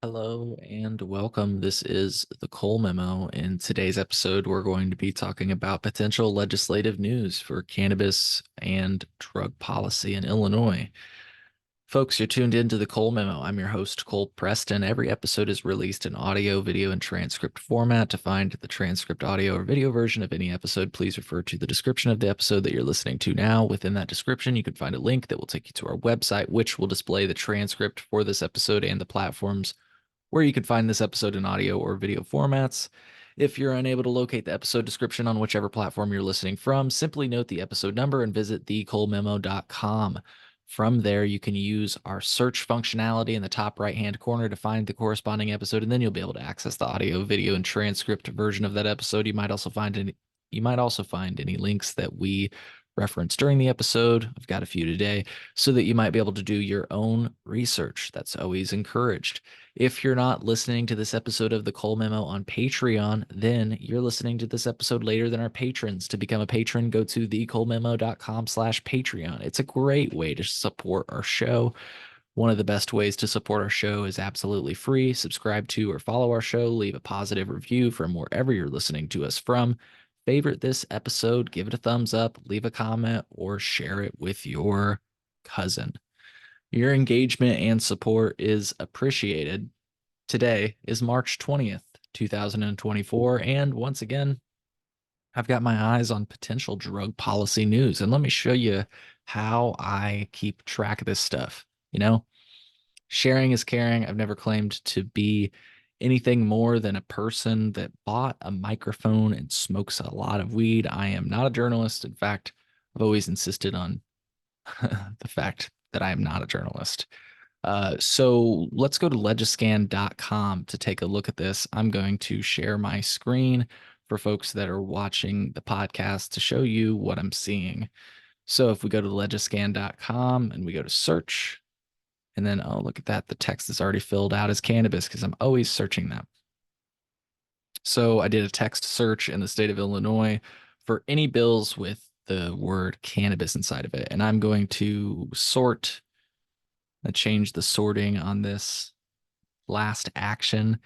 Hello and welcome. This is the Cole Memo. In today's episode, we're going to be talking about potential legislative news for cannabis and drug policy in Illinois. Folks, you're tuned into the Cole Memo. I'm your host, Cole Preston. Every episode is released in audio, video, and transcript format. To find the transcript, audio, or video version of any episode, please refer to the description of the episode that you're listening to now. Within that description, you can find a link that will take you to our website, which will display the transcript for this episode and the platforms where you can find this episode in audio or video formats. If you're unable to locate the episode description on whichever platform you're listening from, simply note the episode number and visit thecolememo.com. From there, you can use our search functionality in the top right-hand corner to find the corresponding episode, and then you'll be able to access the audio, video, and transcript version of that episode. You might also find any links that we reference during the episode. I've got a few today, so that you might be able to do your own research. That's always encouraged. If you're not listening to this episode of the Cole Memo on Patreon, then you're listening to this episode later than our patrons. To become a patron, go to thecolememo.com/Patreon. It's a great way to support our show. One of the best ways to support our show is absolutely free. Subscribe to or follow our show, leave a positive review from wherever you're listening to us from. Favorite this episode, give it a thumbs up, leave a comment, or share it with your cousin. Your engagement and support is appreciated. Today is March 20th, 2024, and once again, I've got my eyes on potential drug policy news. And let me show you how I keep track of this stuff. Sharing is caring. I've never claimed to be anything more than a person that bought a microphone and smokes a lot of weed. I am not a journalist. In fact, I've always insisted on the fact that I am not a journalist. So let's go to legiscan.com to take a look at this. I'm going to share my screen for folks that are watching the podcast to show you what I'm seeing. So if we go to legiscan.com and we go to search, and then, oh, look at that. The text is already filled out as cannabis because I'm always searching that. So I did a text search in the state of Illinois for any bills with the word cannabis inside of it. And I'm going to sort, I changed the sorting on this last action,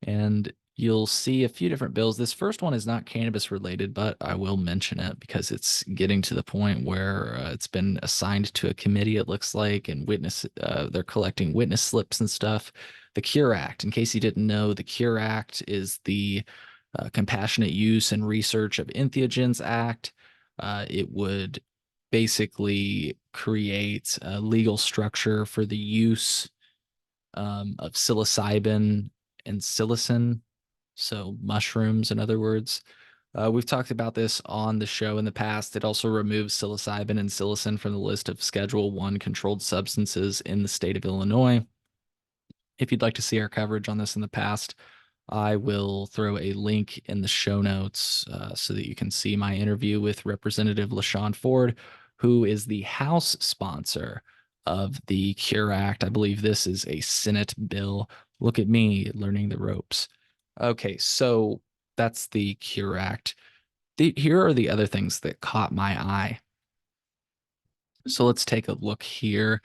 and you'll see a few different bills. This first one is not cannabis related, but I will mention it because it's getting to the point where it's been assigned to a committee, it looks like, and they're collecting witness slips and stuff. The Cure Act, in case you didn't know, the Cure Act is the Compassionate Use and Research of Entheogens Act. It would basically create a legal structure for the use of psilocybin and psilocin, so mushrooms, in other words. We've talked about this on the show in the past. It also removes psilocybin and psilocin from the list of Schedule 1 controlled substances in the state of Illinois. If you'd like to see our coverage on this in the past, I will throw a link in the show notes so that you can see my interview with Representative LaShawn Ford, who is the House sponsor of the Cure Act. I believe this is a Senate bill. Look at me learning the ropes. Okay, so that's the Cure Act. Here are the other things that caught my eye. So let's take a look here.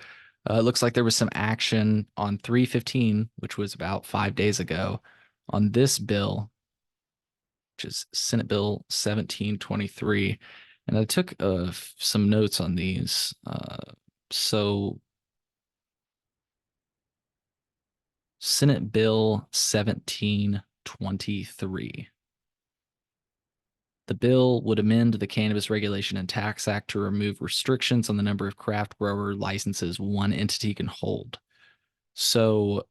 It looks like there was some action on 3/15, which was about 5 days ago, on this bill, which is Senate Bill 1723. And I took some notes on these. So Senate Bill 1723. The bill would amend the Cannabis Regulation and Tax Act to remove restrictions on the number of craft grower licenses one entity can hold. So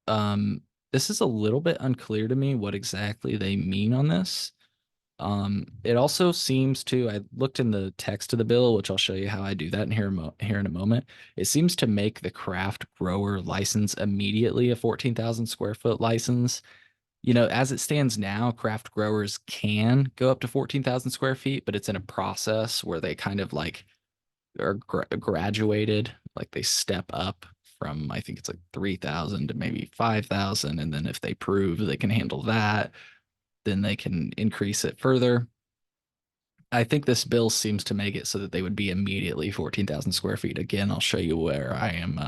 this is a little bit unclear to me what exactly they mean on this. It also seems to, I looked in the text of the bill, which I'll show you how I do that here in a moment. It seems to make the craft grower license immediately a 14,000 square foot license. As it stands now, craft growers can go up to 14,000 square feet, but it's in a process where they kind of like are graduated, like they step up from, I think it's like 3,000 to maybe 5,000. And then if they prove they can handle that, then they can increase it further. I think this bill seems to make it so that they would be immediately 14,000 square feet. Again, I'll show you where I am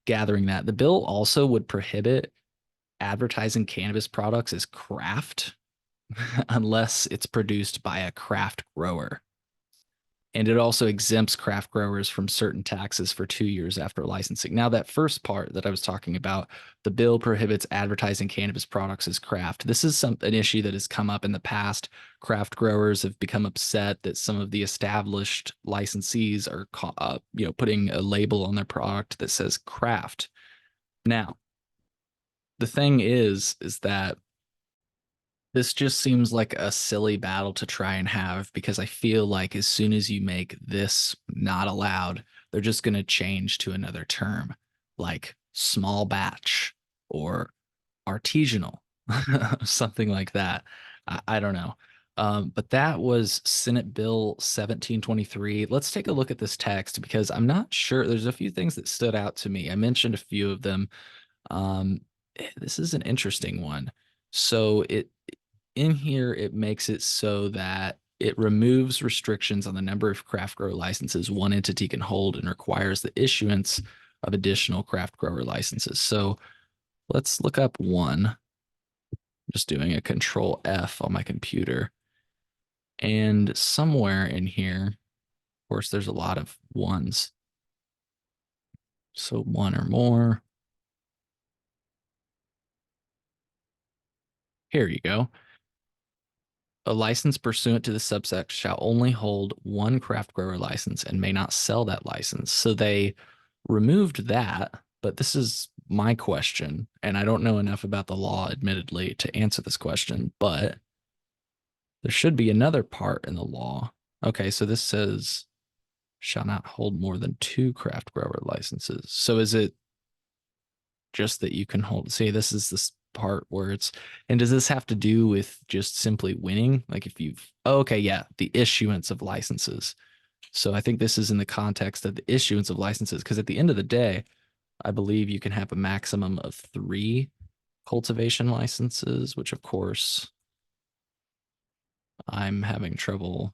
gathering that. The bill also would prohibit advertising cannabis products as craft unless it's produced by a craft grower. And it also exempts craft growers from certain taxes for 2 years after licensing. Now, that first part that I was talking about, the bill prohibits advertising cannabis products as craft. This is an issue that has come up in the past. Craft growers have become upset that some of the established licensees are, putting a label on their product that says craft. Now, the thing is that this just seems like a silly battle to try and have, because I feel like as soon as you make this not allowed, they're just going to change to another term like small batch or artisanal, something like that. I don't know. But that was Senate Bill 1723. Let's take a look at this text because I'm not sure. There's a few things that stood out to me. I mentioned a few of them. This is an interesting one. So in here, it makes it so that it removes restrictions on the number of craft grower licenses one entity can hold and requires the issuance of additional craft grower licenses. So let's look up one. I'm just doing a Control F on my computer. And somewhere in here, of course, there's a lot of ones. So one or more. Here you go. A license pursuant to the subsection shall only hold one craft grower license and may not sell that license. So they removed that, but this is my question, and I don't know enough about the law, admittedly, to answer this question, but there should be another part in the law. Okay, so this says shall not hold more than 2 craft grower licenses. So is it just that you can hold, see, this is this part where it's, and does this have to do with just simply winning? Like if you've, oh, okay, yeah, the issuance of licenses. So I think this is in the context of the issuance of licenses, because at the end of the day, I believe you can have a maximum of 3 cultivation licenses, which of course I'm having trouble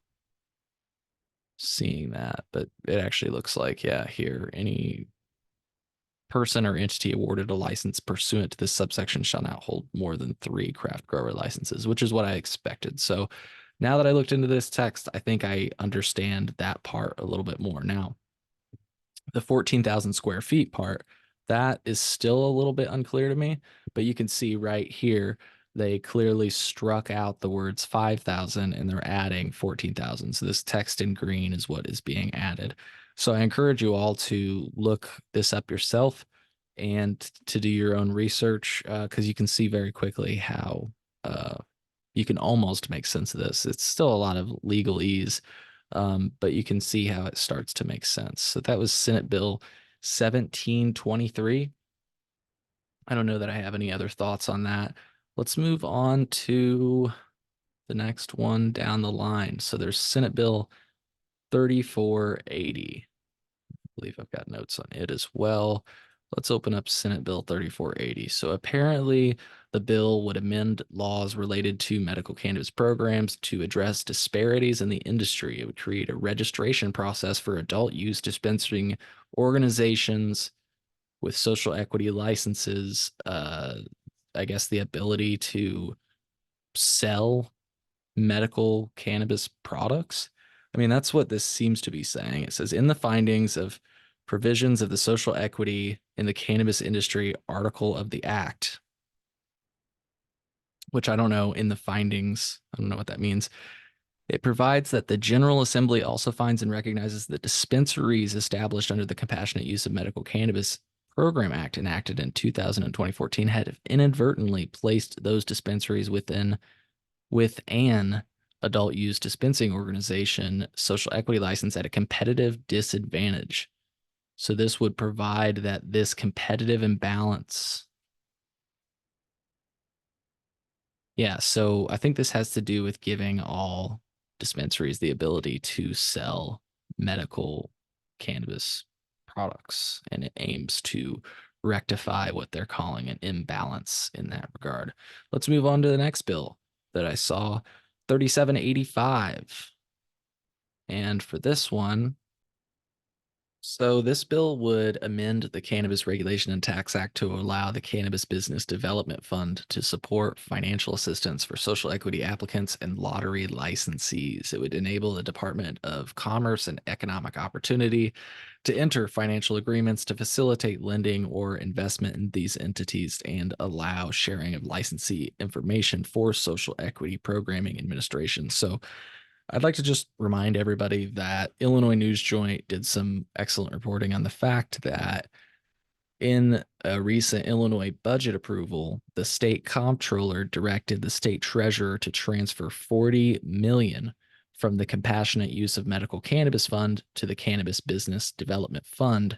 seeing that, but it actually looks like, yeah, here, any person or entity awarded a license pursuant to this subsection shall not hold more than 3 craft grower licenses, which is what I expected. So now that I looked into this text, I think I understand that part a little bit more. Now, the 14,000 square feet part, that is still a little bit unclear to me, but you can see right here, they clearly struck out the words 5,000 and they're adding 14,000. So this text in green is what is being added. So I encourage you all to look this up yourself and to do your own research, because you can see very quickly how you can almost make sense of this. It's still a lot of legalese, but you can see how it starts to make sense. So that was Senate Bill 1723. I don't know that I have any other thoughts on that. Let's move on to the next one down the line. So there's Senate Bill 3480. I believe I've got notes on it as well. Let's open up Senate Bill 3480. So apparently the bill would amend laws related to medical cannabis programs to address disparities in the industry. It would create a registration process for adult use dispensing organizations with social equity licenses. I guess the ability to sell medical cannabis products. I mean, that's what this seems to be saying. It says in the findings of provisions of the social equity in the cannabis industry article of the act, which I don't know, in the findings, I don't know what that means. It provides that the General Assembly also finds and recognizes that dispensaries established under the Compassionate Use of Medical Cannabis Program Act enacted in 2000 and 2014 had inadvertently placed those dispensaries with an adult use dispensing organization social equity license at a competitive disadvantage. So this would provide that this competitive imbalance. Yeah, so I think this has to do with giving all dispensaries the ability to sell medical cannabis products, and it aims to rectify what they're calling an imbalance in that regard. Let's move on to the next bill that I saw, 3785. And for this one, So this bill would amend the Cannabis Regulation and Tax Act to allow the Cannabis Business Development Fund to support financial assistance for social equity applicants and lottery licensees. It would enable the Department of Commerce and Economic Opportunity to enter financial agreements to facilitate lending or investment in these entities and allow sharing of licensee information for social equity programming administration. So I'd like to just remind everybody that Illinois News Joint did some excellent reporting on the fact that in a recent Illinois budget approval, the state comptroller directed the state treasurer to transfer 40 million from the Compassionate Use of Medical Cannabis Fund to the Cannabis Business Development Fund.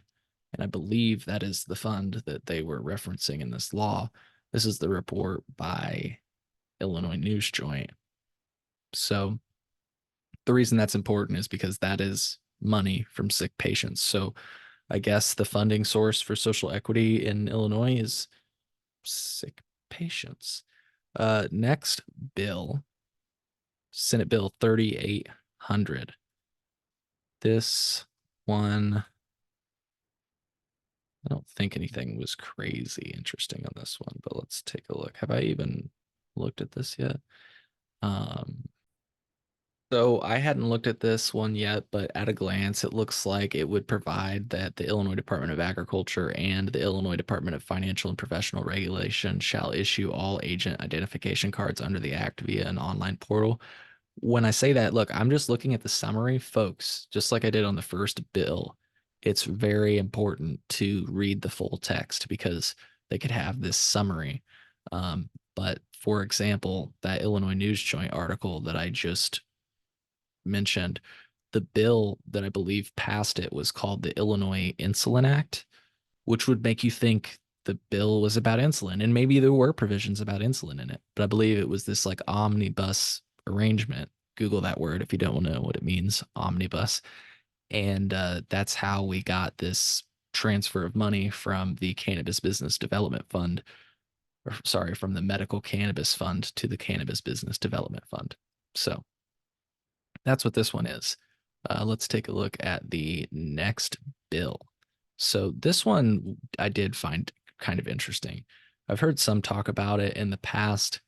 And I believe that is the fund that they were referencing in this law. This is the report by Illinois News Joint. So the reason that's important is because that is money from sick patients. So I guess the funding source for social equity in Illinois is sick patients. Next bill, Senate Bill 3800. This one, I don't think anything was crazy interesting on this one, but let's take a look. Have I even looked at this yet? So I hadn't looked at this one yet, but at a glance, it looks like it would provide that the Illinois Department of Agriculture and the Illinois Department of Financial and Professional Regulation shall issue all agent identification cards under the act via an online portal. When I say that, look, I'm just looking at the summary, folks, just like I did on the first bill. It's very important to read the full text because they could have this summary. But for example, that Illinois News Joint article that I just mentioned, the bill that I believe passed it was called the Illinois Insulin Act, which would make you think the bill was about insulin. And maybe there were provisions about insulin in it, but I believe it was this like omnibus arrangement. Google that word if you don't know what it means, omnibus. And that's how we got this transfer of money from the Cannabis Business Development Fund, or sorry, from the Medical Cannabis Fund to the Cannabis Business Development Fund. So that's what this one is. Let's take a look at the next bill. So this one I did find kind of interesting. I've heard some talk about it in the past,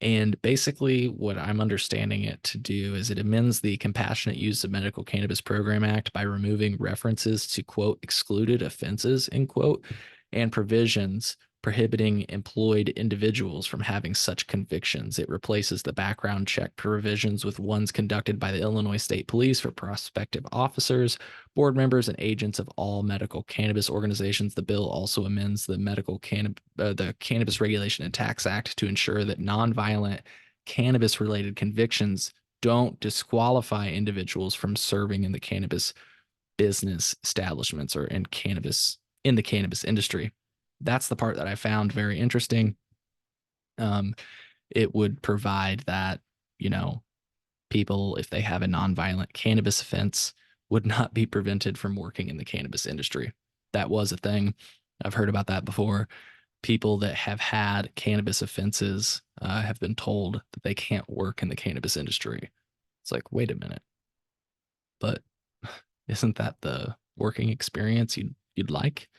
and basically what I'm understanding it to do is it amends the Compassionate Use of Medical Cannabis Program Act by removing references to, quote, excluded offenses, end quote, and provisions prohibiting employed individuals from having such convictions. It replaces the background check provisions with ones conducted by the Illinois State Police for prospective officers, board members, and agents of all medical cannabis organizations. The bill also amends the the Cannabis Regulation and Tax Act to ensure that nonviolent cannabis-related convictions don't disqualify individuals from serving in the cannabis business establishments or in the cannabis industry. That's the part that I found very interesting. It would provide that, you know, people, if they have a nonviolent cannabis offense, would not be prevented from working in the cannabis industry. That was a thing. I've heard about that before. People that have had cannabis offenses have been told that they can't work in the cannabis industry. It's like, wait a minute, but isn't that the working experience you'd like?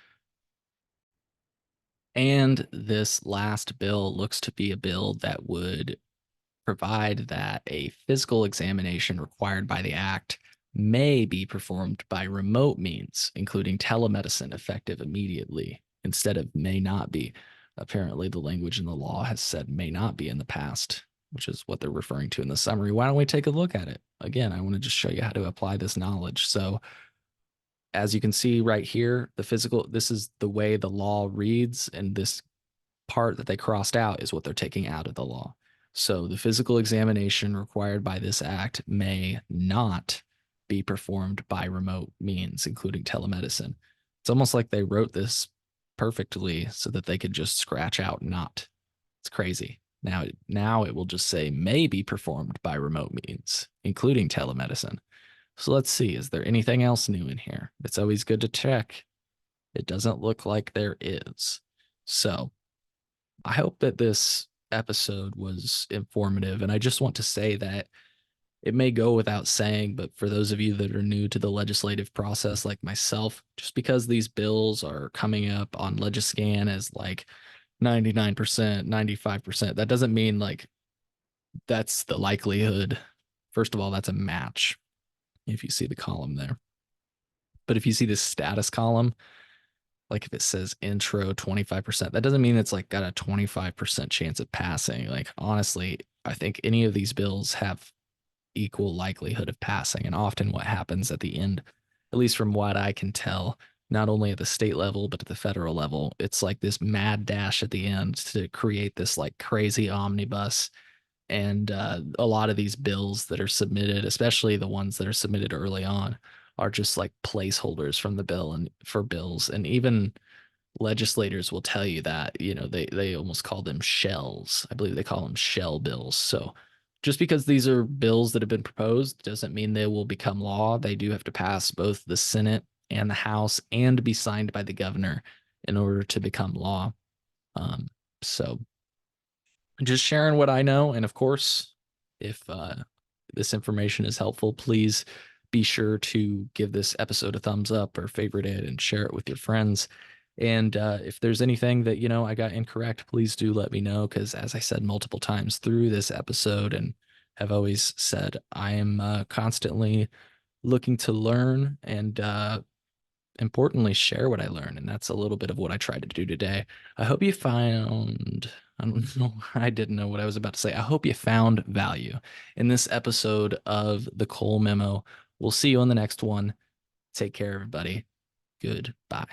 And this last bill looks to be a bill that would provide that a physical examination required by the act may be performed by remote means, including telemedicine, effective immediately, instead of may not be. Apparently, the language in the law has said may not be in the past, which is what they're referring to in the summary. Why don't we take a look at it? Again, I want to just show you how to apply this knowledge. So as you can see right here, this is the way the law reads, and this part that they crossed out is what they're taking out of the law. So the physical examination required by this act may not be performed by remote means, including telemedicine. It's almost like they wrote this perfectly so that they could just scratch out not. It's crazy. Now it will just say may be performed by remote means, including telemedicine. So let's see, is there anything else new in here? It's always good to check. It doesn't look like there is. So I hope that this episode was informative. And I just want to say that it may go without saying, but for those of you that are new to the legislative process, like myself, just because these bills are coming up on Legiscan as like 99%, 95%, that doesn't mean like that's the likelihood. First of all, that's a match if you see the column there. But if you see this status column, like if it says intro 25%, that doesn't mean it's like got a 25% chance of passing. Like honestly, I think any of these bills have equal likelihood of passing. And often what happens at the end, at least from what I can tell, not only at the state level, but at the federal level, it's like this mad dash at the end to create this like crazy omnibus. And a lot of these bills that are submitted, especially the ones that are submitted early on, are just like placeholders from the bill and for bills. And even legislators will tell you that, they almost call them shells. I believe they call them shell bills. So just because these are bills that have been proposed doesn't mean they will become law. They do have to pass both the Senate and the House and be signed by the governor in order to become law. So just sharing what I know. And of course, if this information is helpful, please be sure to give this episode a thumbs up or favorite it and share it with your friends. And if there's anything that, I got incorrect, please do let me know. Because as I said multiple times through this episode and have always said, I am constantly looking to learn and importantly share what I learned. And that's a little bit of what I tried to do today. I hope you found, I don't know, I didn't know what I was about to say. I hope you found value in this episode of the Cole Memo. We'll see you on the next one. Take care, everybody. Goodbye.